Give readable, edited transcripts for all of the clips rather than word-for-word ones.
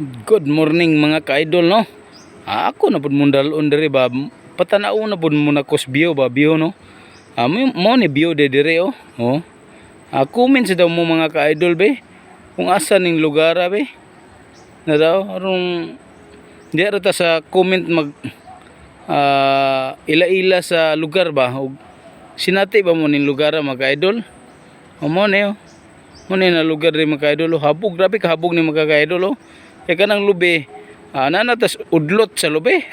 Good morning mga ka-idol no. Ako na pud mundalon diri ba. Patanaw na pud muna kos bio ba bio no. Mo ni bio de diri oh. Oh. Comment sa daw mo mga ka-idol be. Kung asa ning lugar be. Na daw aron di ra ta sa comment mag ila-ila sa lugar ba. Og sinati ba mo ning lugar mga ka-idol? Mo ni oh. Mo ni na lugar ri mga ka-idol. Habog grabe ka habog ni mga ka-idol oh. Kaya kanang lubi nanatas udlot sa lubi.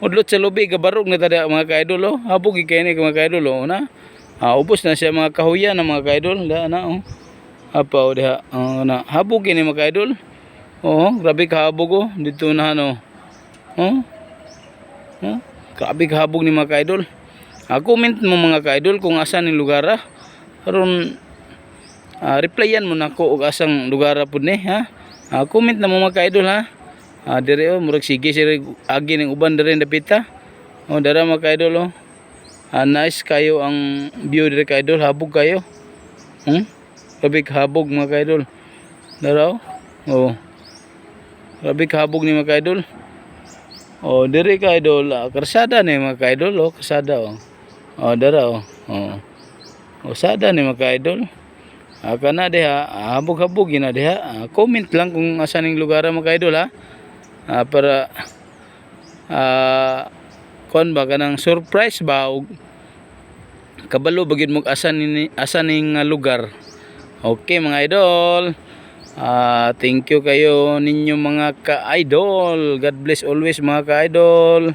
Udlot sa lubi gabarog na tada mga ka-idol oh. Habog ikay ni mga ka-idol oh na. Ubos na siya mga kahuyan ng mga ka-idol da na oh. Apa oh diha na habog ini mga ka-idol. Oh, grabe ka habog oh dito na ano. Oh. Oh, grabe ka habog ni mga ka-idol. Comment mo mga ka-idol kung asa ning lugar aron replyan mo nako og asang lugar pud ni ha. Comment na mo mga ka-idol ha. Dire oh murag sige sir agi ning uban dire dapita. Oh dara mga ka-idol oh. Nice kayo ang view dire ka-idol, habog kayo. Grabe habog mga ka-idol. Dara oh. Oh. Grabe habog ni mga ka-idol. Oh dire ka-idol, karsada ni mga ka-idol oh, karsada oh. Oh dara oh. Oh. Oh sada ni mga ka-idol. Kana diha habog-habog na diha. Comment lang kung asa ning lugar mga ka-idol ha. Para kon ba kanang surprise ba og kabalo bagid mo asa ning lugar. Okay mga idol. Thank you kayo ninyo mga ka-idol. God bless always mga ka-idol.